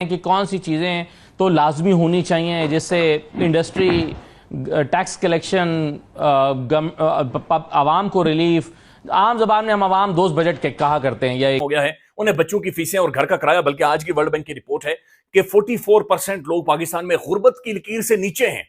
कि कौन सी चीज़ें तो लाजमी होनी चाहिए जिससे इंडस्ट्री, टैक्स कलेक्शन, आवाम को रिलीफ। आम जबान में हम आवाम दोस्त बजट के कहा करते हैं। यह हो गया है उन्हें बच्चों की फीसें और घर का किराया। बल्कि आज की वर्ल्ड बैंक की रिपोर्ट है कि 44% लोग पाकिस्तान में गुर्बत की लकीर से नीचे हैं।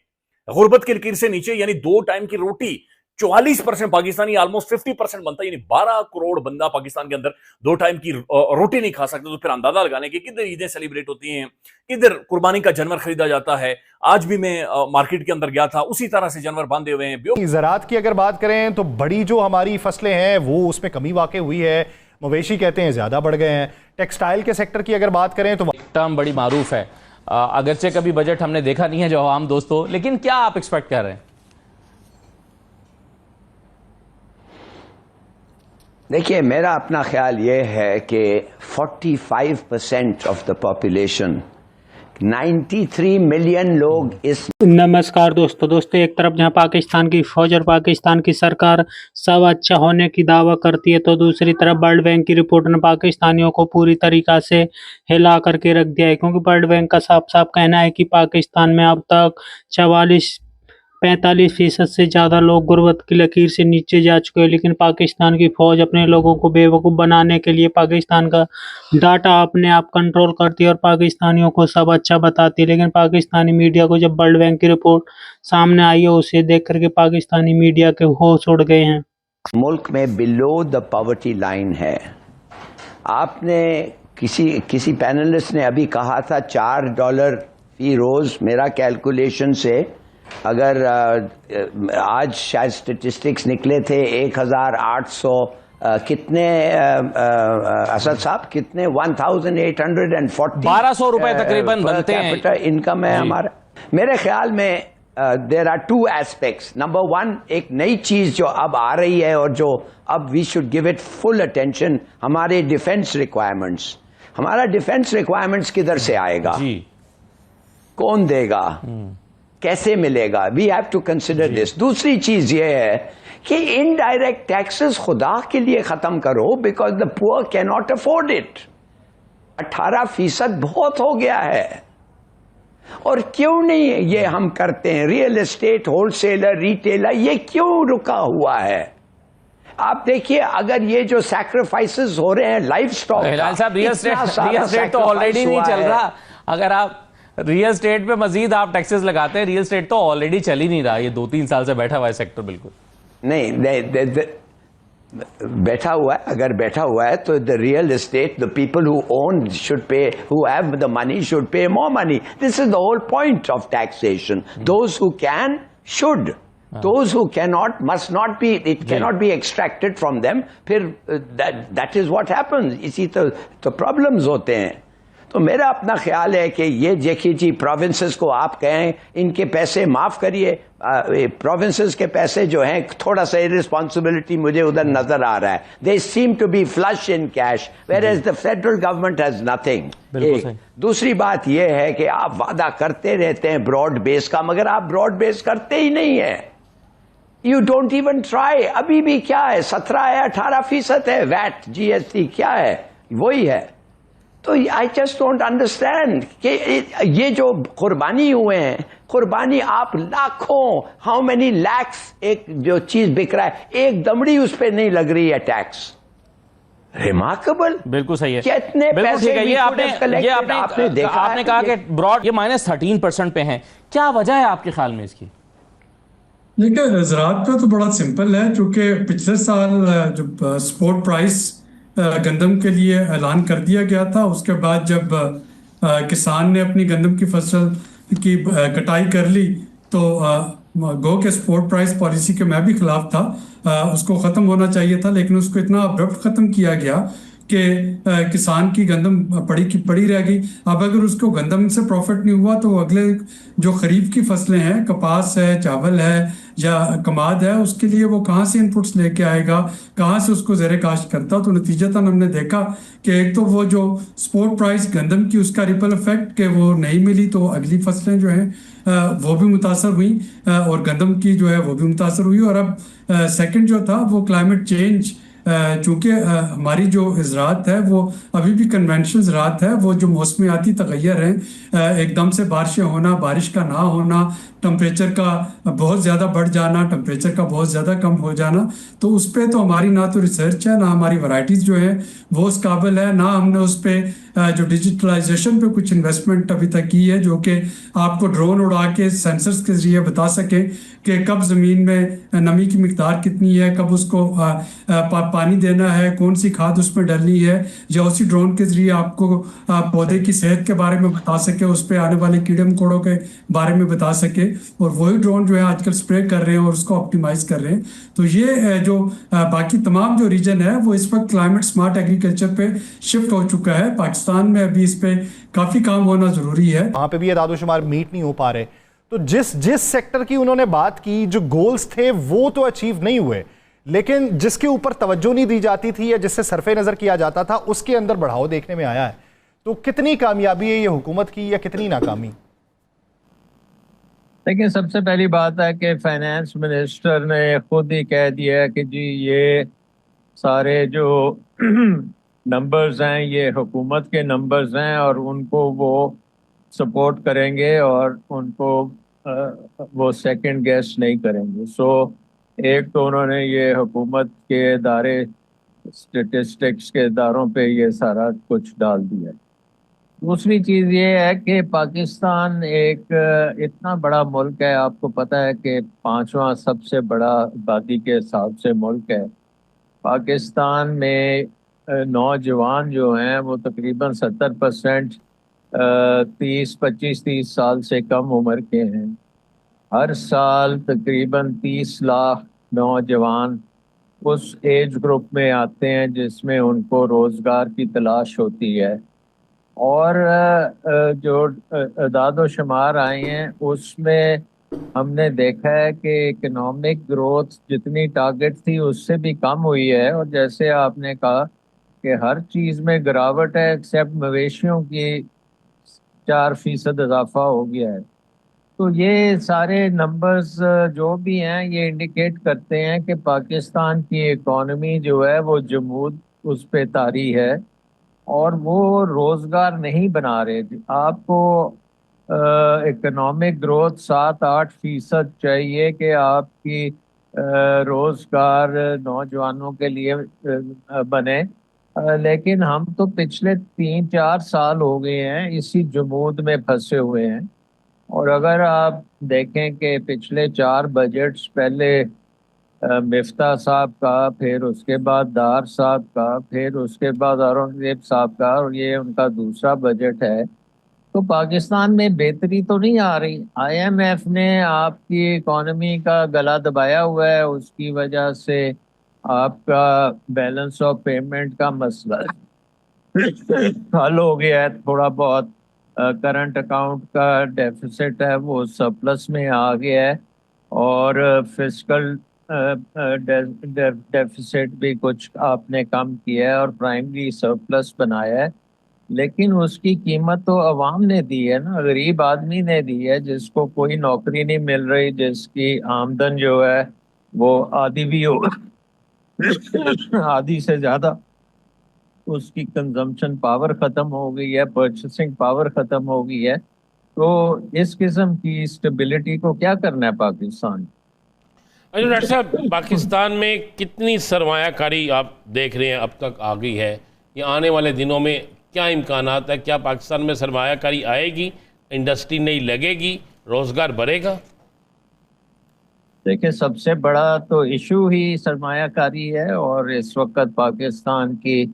गुर्बत की लकीर से नीचे यानी 2 टाइम की रोटी 44% पाकिस्तानी, ऑलमोस्ट 50% बनता है, यानी 12 करोड़ बंदा पाकिस्तान के अंदर 2 टाइम की रोटी नहीं खा सकते। तो फिर अंदाजा लगाने के किधर ईदें सेलिब्रेट होती हैं, किधर कुर्बानी का जानवर खरीदा जाता है। आज भी मैं मार्केट के अंदर गया था, उसी तरह से जानवर बांधे हुए हैं। ज़राअत की अगर बात करें तो बड़ी जो हमारी फसलें हैं वो उसमें कमी वाकई हुई है। मवेशी कहते हैं ज्यादा बढ़ गए हैं। टेक्सटाइल के सेक्टर की अगर बात करें तो टर्म बड़ी मारूफ है, अगरचे कभी बजट हमने देखा नहीं है जो आम दोस्तों, लेकिन क्या आप एक्सपेक्ट कर रहे हैं? देखिए, मेरा अपना ख्याल ये है कि 45% ऑफ द पॉपुलेशन, 93 मिलियन लोग इस। नमस्कार दोस्तों, एक तरफ जहां पाकिस्तान की फौज और पाकिस्तान की सरकार सब अच्छा होने की दावा करती है, तो दूसरी तरफ वर्ल्ड बैंक की रिपोर्ट ने पाकिस्तानियों को पूरी तरीका से हिला करके रख दिया है। क्योंकि वर्ल्ड बैंक का साफ साफ कहना है कि पाकिस्तान में अब तक 45% से ज़्यादा लोग गुर्बत की लकीर से नीचे जा चुके हैं। लेकिन पाकिस्तान की फ़ौज अपने लोगों को बेवकूफ़ बनाने के लिए पाकिस्तान का डाटा अपने आप कंट्रोल करती है और पाकिस्तानियों को सब अच्छा बताती है। लेकिन पाकिस्तानी मीडिया को जब वर्ल्ड बैंक की रिपोर्ट सामने आई है, उसे देख करके पाकिस्तानी मीडिया के होश उड़ गए हैं। मुल्क में बिलो द पॉवर्टी लाइन है। आपने किसी पैनलिस्ट ने अभी कहा था $4 फी रोज़। मेरा कैलकुलेशन से अगर आज शायद स्टेटिस्टिक्स निकले थे 1800 कितने असद साहब कितने 1840 1200 रुपए तकरीबन बनते हैं इनकम है हमारा। मेरे ख्याल में देयर आर 2 एस्पेक्ट्स। नंबर 1, एक नई चीज जो अब आ रही है और जो अब we should give it full attention, हमारे डिफेंस रिक्वायरमेंट्स। हमारा डिफेंस रिक्वायरमेंट्स किधर से आएगा, कौन देगा, कैसे मिलेगा? We have to consider this. दूसरी चीज ये है कि इनडायरेक्ट टैक्सेस खुदा के लिए खत्म करो, because the poor can not afford it. 18% बहुत हो गया है। और क्यों नहीं ये हम करते हैं? रियल एस्टेट, होलसेलर, रिटेलर, ये क्यों रुका हुआ है? आप देखिए, अगर ये जो सैक्रिफाइसेस हो रहे हैं लाइफ स्टॉक, रियल एस्टेट तो ऑलरेडी नहीं चल रहा। अगर आप रियल स्टेट पे मजीद आप टैक्सेस लगाते हैं, रियल स्टेट तो ऑलरेडी चल ही नहीं रहा। ये 2-3 साल से बैठा हुआ है सेक्टर। बिल्कुल नहीं बैठा हुआ है। अगर बैठा हुआ है तो the real estate, the people who own should pay, who have the money should pay more money. This is the whole point of taxation. Those who can should, those who cannot must not be, it cannot be extracted from them। फिर that is what happens। इसी तो problems होते हैं। तो मेरा अपना ख्याल है कि ये देखिए जी, प्रोविंसेस को आप कहें इनके पैसे माफ करिए। प्रोविंसेस के पैसे जो हैं, थोड़ा सा इरिस्पॉन्सिबिलिटी मुझे उधर नजर आ रहा है। They seem to be flush in cash, whereas the federal government has nothing. दूसरी बात यह है कि आप वादा करते रहते हैं ब्रॉड बेस का, मगर आप ब्रॉड बेस करते ही नहीं है। You don't even try. अभी भी क्या है, 17 है, 18% है वैट, GST क्या है, वही है। तो आई जस्ट डोंट अंडरस्टैंड कि ये जो कुर्बानी हुए हैं, कुर्बानी आप लाखों, हाउ मेनी लैक्स एक जो चीज बिक रहा है, एक दमड़ी उस पर नहीं लग रही है टैक्स। रिमार्केबल। बिल्कुल सही है। कितने पैसे ये आपने देखा, आपने कहा कि ब्रॉड ये -13% पे है। क्या वजह है आपके ख्याल में इसकी? देखिए, ज़राअत पे तो बड़ा सिंपल है, क्योंकि पिछले साल जब स्पोर्ट प्राइस गंदम के लिए ऐलान कर दिया गया था, उसके बाद जब किसान ने अपनी गंदम की फसल की कटाई कर ली, तो गो के स्पोर्ट प्राइस पॉलिसी के मैं भी खिलाफ था। उसको ख़त्म होना चाहिए था, लेकिन उसको इतना अब्रप्ट ख़त्म किया गया कि किसान की गंदम पड़ी रह गई। अब अगर उसको गंदम से प्रॉफिट नहीं हुआ, तो अगले जो खरीफ की फसलें हैं, कपास है, चावल है या कमाद है, उसके लिए वो कहाँ से इनपुट्स लेके आएगा, कहाँ से उसको ज़ेरे काश्त करता। तो नतीजतन हमने देखा कि एक तो वो जो स्पोर्ट प्राइस गंदम की, उसका रिपल इफेक्ट कि वो नहीं मिली, तो अगली फसलें जो हैं वो भी मुतासर हुई, और गंदम की जो है वो भी मुतासर हुई। और अब सेकंड जो था वो क्लाइमेट चेंज चूँकि हमारी जो ज़राअत है वो अभी भी कन्वेंशनल ज़राअत है, वो जो मौसमियाती तगैर हैं, एकदम से बारिशें होना, बारिश का ना होना, टेम्परेचर का बहुत ज़्यादा बढ़ जाना, टेम्परेचर का बहुत ज़्यादा कम हो जाना, तो उस पर तो हमारी ना तो रिसर्च है, ना हमारी वैरायटीज़ जो है वो उस काबिल है, ना हमने उस पर जो डिजिटलाइजेशन पे कुछ इन्वेस्टमेंट अभी तक की है, जो कि आपको ड्रोन उड़ा के सेंसर्स के जरिए बता सके कि कब ज़मीन में नमी की मिकदार कितनी है, कब उसको पानी देना है, कौन सी खाद उसमें डलनी है, या उसी ड्रोन के जरिए आपको पौधे की सेहत के बारे में बता सके, उस पर आने वाले कीड़े मकोड़ों के बारे में बता सके, और वही ड्रोन जो है आजकल स्प्रे कर रहे हैं और उसको ऑप्टिमाइज कर रहे हैं। तो ये जो बाकी तमाम जो रीजन है वो इस वक्त क्लाइमेट स्मार्ट एग्रीकल्चर पे शिफ्ट हो चुका है। पाकिस्तान में अभी इस पे काफ़ी काम होना ज़रूरी है। वहाँ पे भी ये दादोशुमार मीट नहीं हो पा रहे। तो जिस सेक्टर की उन्होंने बात की, जो गोल्स थे वो तो अचीव नहीं हुए, लेकिन जिसके ऊपर तवज्जो नहीं दी जाती थी या जिससे सरफे नज़र किया जाता था उसके अंदर बढ़ाव देखने में आया है। तो कितनी कामयाबी है ये हुकूमत की या कितनी नाकामी? देखिए, सबसे पहली बात है कि फाइनेंस मिनिस्टर ने खुद ही कह दिया है कि जी ये सारे जो नंबर्स हैं ये हुकूमत के नंबर्स हैं और उनको वो सपोर्ट करेंगे और उनको वो सेकंड गेस नहीं करेंगे। सो एक तो उन्होंने ये हुकूमत के इदारे, स्टेटिस्टिक्स के इदारों पे ये सारा कुछ डाल दिया। दूसरी चीज़ ये है कि पाकिस्तान एक इतना बड़ा मुल्क है, आपको पता है कि 5वां सबसे बड़ा आबादी के हिसाब से मुल्क है। पाकिस्तान में नौजवान जो हैं वो तकरीबन 70% 25-30 साल से कम उम्र के हैं। हर साल तकरीबन 30 लाख नौजवान उस एज ग्रुप में आते हैं जिसमें उनको रोज़गार की तलाश होती है। और जो अदाद शुमार आए हैं उसमें हमने देखा है कि इकोनॉमिक ग्रोथ जितनी टारगेट थी उससे भी कम हुई है। और जैसे आपने कहा कि हर चीज़ में गिरावट है एक्सेप्ट मवेशियों की 4% इजाफा हो गया है। तो ये सारे नंबर्स जो भी हैं ये इंडिकेट करते हैं कि पाकिस्तान की इकॉनमी जो है वो जमूद उस पे तारी है और वो रोज़गार नहीं बना रहे। आपको इकोनॉमिक ग्रोथ 7-8% चाहिए कि आपकी रोज़गार नौजवानों के लिए बने, लेकिन हम तो पिछले 3-4 साल हो गए हैं इसी जमूद में फंसे हुए हैं। और अगर आप देखें कि पिछले 4 बजट्स पहले मिफ्ता साहब का, फिर उसके बाद दार साहब का, फिर उसके बाद औरंगजेब साहब का, और ये उनका दूसरा बजट है, तो पाकिस्तान में बेहतरी तो नहीं आ रही। IMF ने आपकी इकॉनमी का गला दबाया हुआ है, उसकी वजह से आपका बैलेंस ऑफ पेमेंट का मसला हल हो गया है। थोड़ा बहुत करंट अकाउंट का डेफिसिट है वो सरप्लस में आ गया है और फिस्कल डेफिसिट भी कुछ आपने कम किया है और प्राइमरी सरप्लस बनाया है। लेकिन उसकी कीमत तो अवाम ने दी है ना, गरीब आदमी ने दी है जिसको कोई नौकरी नहीं मिल रही, जिसकी आमदन जो है वो आधी भी हो आधी से ज़्यादा उसकी कंजम्पशन पावर ख़त्म हो गई है, परचेसिंग पावर ख़त्म हो गई है। तो इस किस्म की स्टेबिलिटी को क्या करना है पाकिस्तान? अच्छा डॉक्टर साहब, पाकिस्तान में कितनी सरमायाकारी आप देख रहे हैं अब तक आ गई है, या आने वाले दिनों में क्या इम्कानात है? क्या पाकिस्तान में सरमायाकारी आएगी, इंडस्ट्री नई लगेगी, रोज़गार बढ़ेगा? देखिए, सबसे बड़ा तो इशू ही सरमायाकारी है और इस वक्त पाकिस्तान की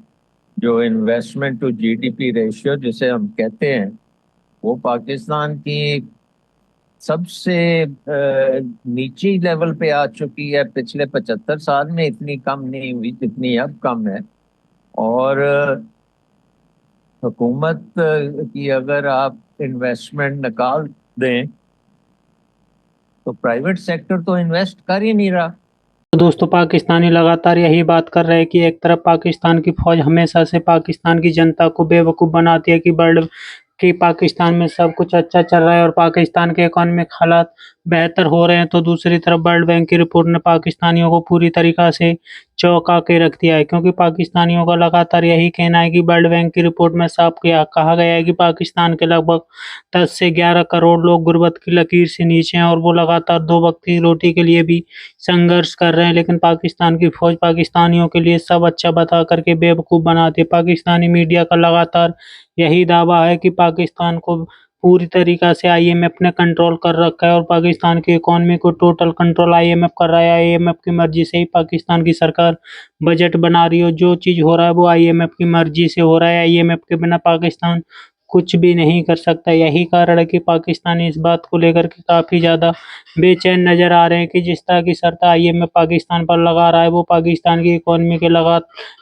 जो इन्वेस्टमेंट टू GDP रेशियो जिसे हम कहते हैं वो पाकिस्तान की सबसे नीची लेवल पे आ चुकी है। पिछले 75 साल में इतनी कम नहीं हुई जितनी अब कम है। और हुकूमत की अगर आप इन्वेस्टमेंट निकाल दें तो प्राइवेट सेक्टर तो इन्वेस्ट कर ही नहीं रहा। तो दोस्तों, पाकिस्तानी लगातार यही बात कर रहे हैं कि एक तरफ पाकिस्तान की फौज हमेशा से पाकिस्तान की जनता को बेवकूफ़ बनाती है कि पाकिस्तान में सब कुछ अच्छा चल रहा है और पाकिस्तान के इकोनॉमिक हालात बेहतर हो रहे हैं, तो दूसरी तरफ वर्ल्ड बैंक की रिपोर्ट ने पाकिस्तानियों को पूरी तरीक़ा से चौंका के रख दिया है, क्योंकि पाकिस्तानियों का लगातार यही कहना है कि वर्ल्ड बैंक की रिपोर्ट में साफ कहा गया है कि पाकिस्तान के लगभग 10 से 11 करोड़ लोग गुर्बत की लकीर से नीचे हैं और वो लगातार 2 वक्त की रोटी के लिए भी संघर्ष कर रहे हैं। लेकिन पाकिस्तान की फौज पाकिस्तानियों के लिए सब अच्छा बता करके बेवकूफ़ बनाती है। पाकिस्तानी मीडिया का लगातार यही दावा है कि पाकिस्तान को पूरी तरीका से आईएमएफ ने कंट्रोल कर रखा है और पाकिस्तान की इकोनॉमी को टोटल कंट्रोल आईएमएफ कर रहा है। आईएमएफ की मर्जी से ही पाकिस्तान की सरकार बजट बना रही है। जो चीज़ हो रहा है वो आईएमएफ की मर्जी से हो रहा है। आईएमएफ के बिना पाकिस्तान कुछ भी नहीं कर सकता। यही कारण है कि पाकिस्तानी इस बात को लेकर के काफ़ी ज़्यादा बेचैन नज़र आ रहे हैं कि जिस तरह की शर्त आईएमएफ पाकिस्तान पर लगा रहा है वो पाकिस्तान की इकोनॉमी के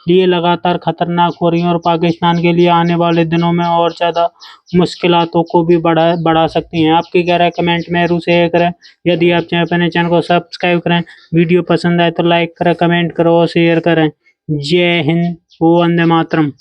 लिए लगातार खतरनाक हो रही है और पाकिस्तान के लिए आने वाले दिनों में और ज़्यादा मुश्किलातों को भी बढ़ा सकती हैं। आपकी क्या राय कमेंट में ज़रूर शेयर करें। यदि आप अपने चैनल को सब्सक्राइब करें, वीडियो पसंद आए तो लाइक करें, कमेंट करो और शेयर करें। जय हिंद, वंदे मातरम।